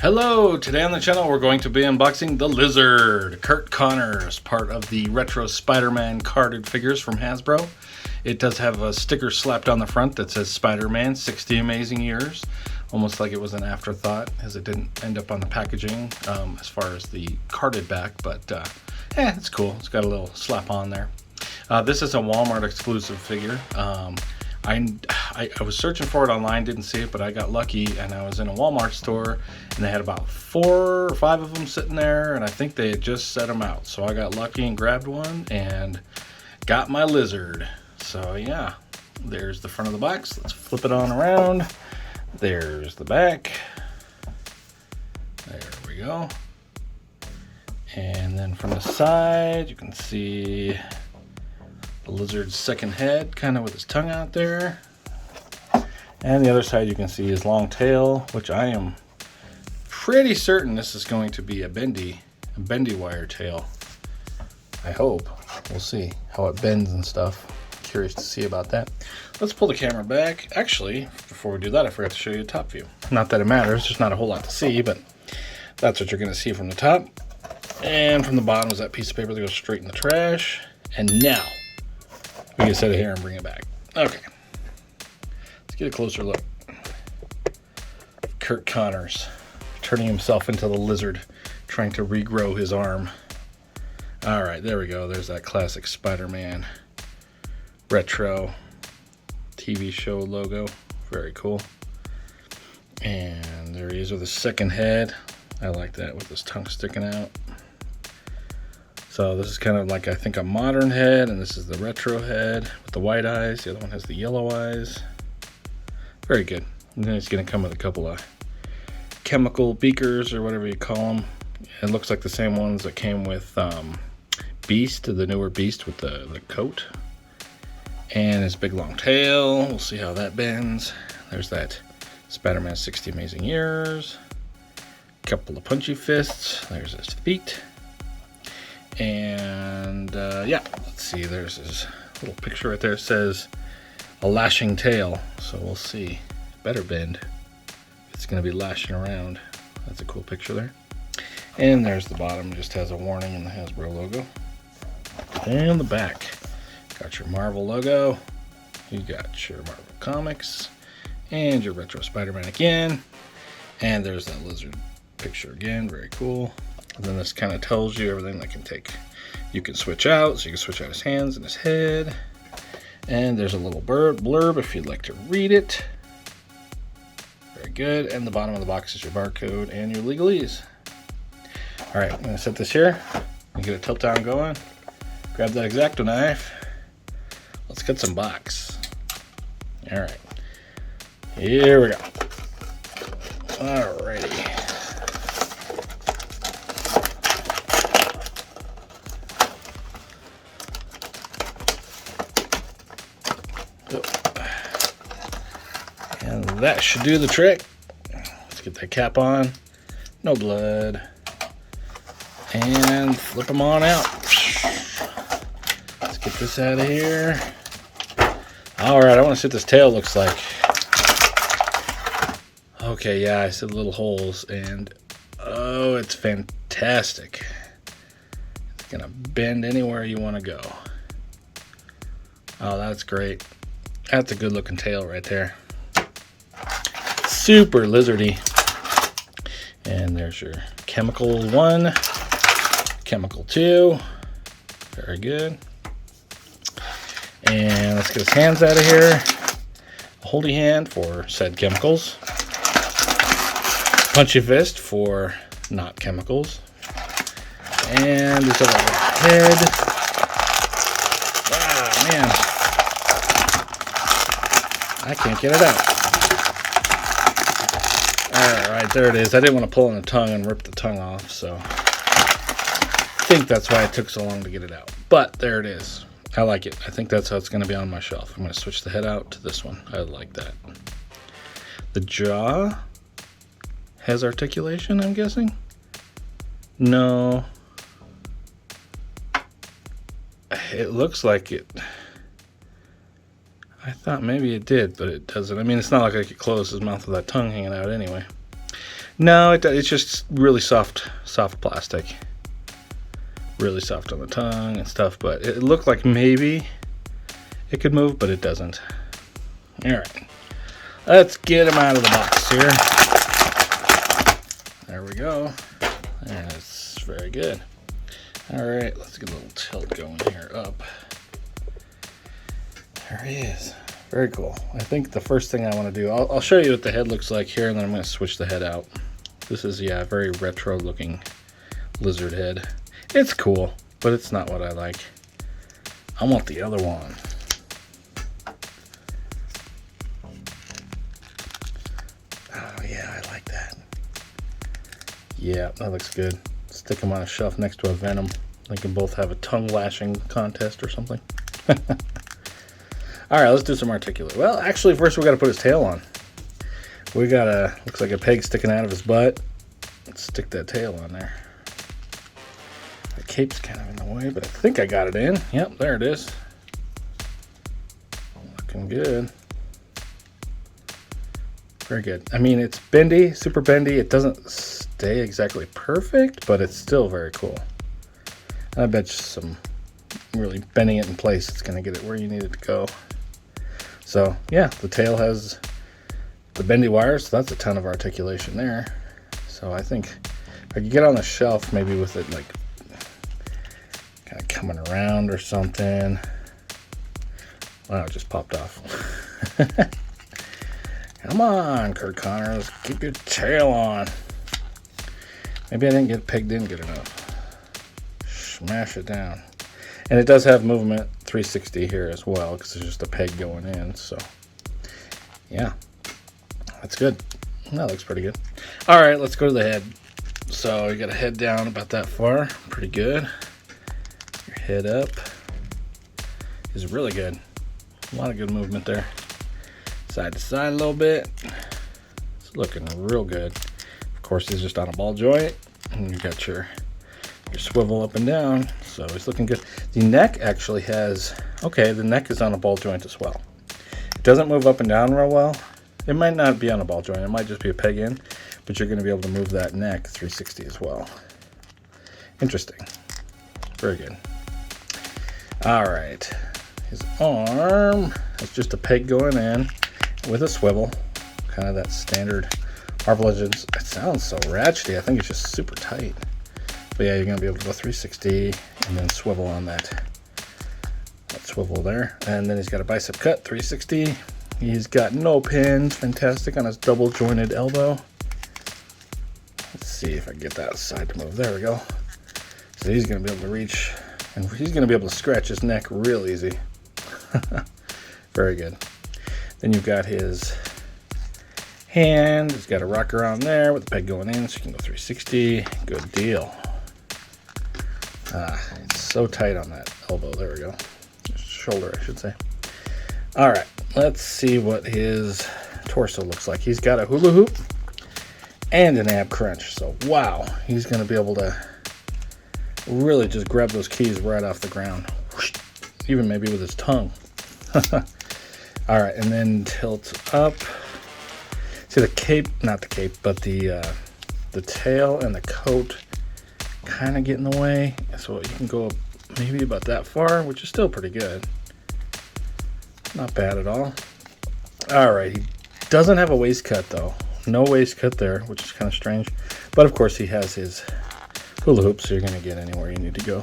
Hello, today on the channel we're going to be unboxing the Lizard, Kurt Connors, part of the retro Spider-Man carded figures from Hasbro. It does have a sticker slapped on the front that says Spider-Man 60 Amazing Years, almost like it was an afterthought as it didn't end up on the packaging as far as the carded back, but it's cool. It's got a little slap on there. This is a Walmart exclusive figure. I was searching for it online, didn't see it, but I got lucky and I was in a Walmart store and they had about 4 or 5 of them sitting there, and I think they had just set them out. So I got lucky and grabbed one and got my Lizard. So yeah, there's the front of the box. Let's flip it on around. There's the back. There we go. And then from the side, you can see the Lizard's second head, kind of with his tongue out there. And the other side you can see his long tail, which I am pretty certain this is going to be a bendy wire tail. I hope. We'll see how it bends and stuff. Curious to see about that. Let's pull the camera back. Actually, before we do that, I forgot to show you a top view. Not that it matters, there's not a whole lot to see, but that's what you're going to see from the top. And from the bottom is that piece of paper that goes straight in the trash. And now we can set it here and bring it back. Okay. Let's get a closer look. Kurt Connors turning himself into the Lizard, trying to regrow his arm. All right, there we go. There's that classic Spider-Man retro TV show logo. Very cool. And there he is with his second head. I like that with his tongue sticking out. So this is kind of like, I think, a modern head, and this is the retro head with the white eyes. The other one has the yellow eyes. Very good. And then it's going to come with a couple of chemical beakers or whatever you call them. It looks like the same ones that came with Beast, the newer Beast with the coat. And his big long tail. We'll see how that bends. There's that Spider-Man 60 Amazing Years. Couple of punchy fists. There's his feet. And yeah, let's see, there's his little picture right there. It says a lashing tail, so we'll see. Better bend. It's going to be lashing around. That's a cool picture there. And there's the bottom, just has a warning and the Hasbro logo. And the back, got your Marvel logo, you got your Marvel Comics, and your retro Spider-Man again. And there's that Lizard picture again, very cool. And then this kind of tells you everything that you can switch out. So you can switch out his hands and his head. And there's a little blurb if you'd like to read it. Very good. And the bottom of the box is your barcode and your legalese. All right, I'm going to set this here and get a tilt down going. Grab that X-Acto knife. Let's cut some box. All right, here we go. All righty. And that should do the trick. Let's get that cap on. No blood. And flip them on out. Let's get this out of here. Alright, I want to see what this tail looks like. Okay, yeah, I see the little holes. And oh, it's fantastic. It's going to bend anywhere you want to go. Oh, that's great. That's a good looking tail right there. Super lizardy. And there's your chemical 1, chemical 2. Very good. And let's get his hands out of here. A holdy hand for said chemicals. Punchy fist for not chemicals. And his other head. Ah, man. I can't get it out. Alright, there it is. I didn't want to pull on the tongue and rip the tongue off, so I think that's why it took so long to get it out. But there it is. I like it. I think that's how it's going to be on my shelf. I'm going to switch the head out to this one. I like that. The jaw has articulation, I'm guessing? No. It looks like it. I thought maybe it did, but it doesn't. I mean, it's not like I could close his mouth with that tongue hanging out anyway. No, it's just really soft plastic. Really soft on the tongue and stuff, but it looked like maybe it could move, but it doesn't. All right, let's get him out of the box here. There we go. That's very good. All right, let's get a little tilt going here, up. There he is. Very cool. I think the first thing I want to do, I'll show you what the head looks like here, and then I'm going to switch the head out. This is, yeah, a very retro looking lizard head. It's cool, but it's not what I like. I want the other one. Oh yeah, I like that. Yeah, that looks good. Stick them on a shelf next to a Venom. They can both have a tongue lashing contest or something. All right, let's do some articulate. Well, actually, first we got to put his tail on. We got looks like a peg sticking out of his butt. Let's stick that tail on there. The cape's kind of in the way, but I think I got it in. Yep, there it is. Looking good. Very good. I mean, it's bendy, super bendy. It doesn't stay exactly perfect, but it's still very cool. And I bet you some really bending it in place, it's going to get it where you need it to go. So, yeah, the tail has the bendy wires, so that's a ton of articulation there. So I think if I could get on the shelf, maybe with it like kind of coming around or something. Wow, it just popped off. Come on, Kurt Connors, keep your tail on. Maybe I didn't get pegged in good enough. Smash it down. And it does have movement 360 here as well, because there's just a peg going in. So, yeah, that's good. That looks pretty good. All right, let's go to the head. So you got a head down about that far. Pretty good. Your head up is really good. A lot of good movement there. Side to side a little bit. It's looking real good. Of course, he's just on a ball joint. And you got your swivel up and down. So he's looking good. The neck actually has, okay, the neck is on a ball joint as well. It doesn't move up and down real well. It might not be on a ball joint. It might just be a peg in, but you're going to be able to move that neck 360 as well. Interesting. Very good. All right. His arm is just a peg going in with a swivel. Kind of that standard Marvel Legends. It sounds so ratchety. I think it's just super tight. But yeah, you're going to be able to go 360 and then swivel on that swivel there. And then he's got a bicep cut, 360. He's got no pins, fantastic, on his double jointed elbow. Let's see if I can get that side to move. There we go. So he's going to be able to reach, and he's going to be able to scratch his neck real easy. Very good. Then you've got his hand. He's got a rocker on there with the peg going in, so you can go 360. Good deal. It's so tight on that elbow. There we go. Shoulder, I should say. All right, let's see what his torso looks like. He's got a hula hoop and an ab crunch. So, wow, he's going to be able to really just grab those keys right off the ground. Even maybe with his tongue. All right, and then tilt up. See the cape, not the cape, but the tail and the coat kind of get in the way. So you can go maybe about that far, which is still pretty good. Not bad at all. All right, he doesn't have a waist cut though. No waist cut there, which is kind of strange. But of course he has his hula hoop, so you're gonna get anywhere you need to go.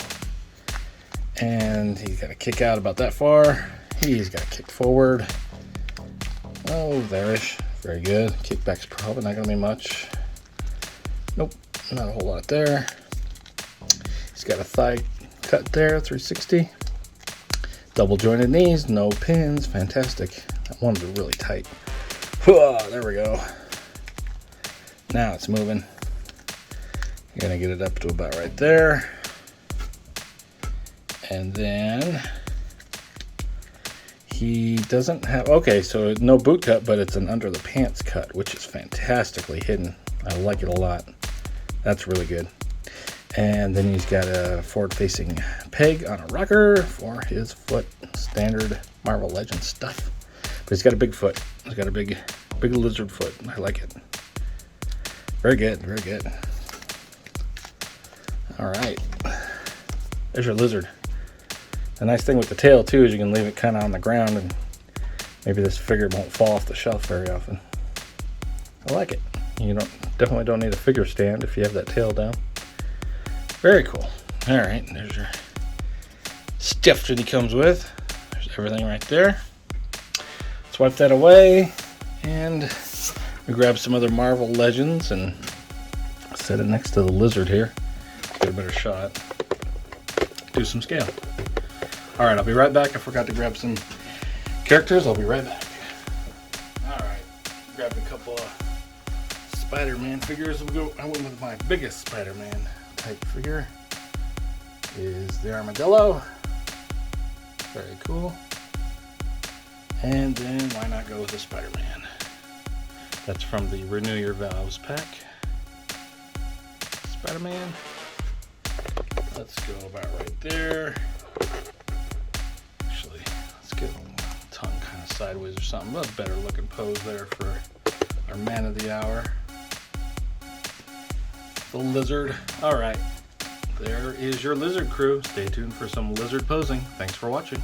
And he's got to kick out about that far. He's got to kick forward. Oh, there-ish. Very good. Kickback's probably not gonna be much. Nope, not a whole lot there. He's got a thigh cut there, 360. Double jointed knees, no pins, fantastic. That one's really tight. Whoa, there we go. Now it's moving. You're gonna get it up to about right there. And then he doesn't have, okay, so no boot cut, but it's an under the pants cut, which is fantastically hidden. I like it a lot. That's really good. And then he's got a forward-facing peg on a rocker for his foot. Standard Marvel Legends stuff. But he's got a big foot. He's got a big lizard foot. I like it. Very good, very good. All right, there's your lizard. The nice thing with the tail too is you can leave it kind of on the ground, and maybe this figure won't fall off the shelf very often. I like it. You definitely don't need a figure stand if you have that tail down. Very cool. All right, there's your stuff that he comes with. There's everything right there. Let's wipe that away, and we grab some other Marvel Legends and set it next to the lizard here. Get a better shot. Do some scale. All right, I'll be right back. I forgot to grab some characters. I'll be right back. All right, grabbed a couple of Spider-Man figures. I went with my biggest Spider-Man type figure. Is the Armadillo. Very cool. And then why not go with the Spider-Man? That's from the Renew Your Vows pack. Spider-Man. Let's go about right there. Actually, let's get a tongue kind of sideways or something. A better looking pose there for our man of the hour. The lizard. All right, there is your lizard crew. Stay tuned for some lizard posing. Thanks for watching.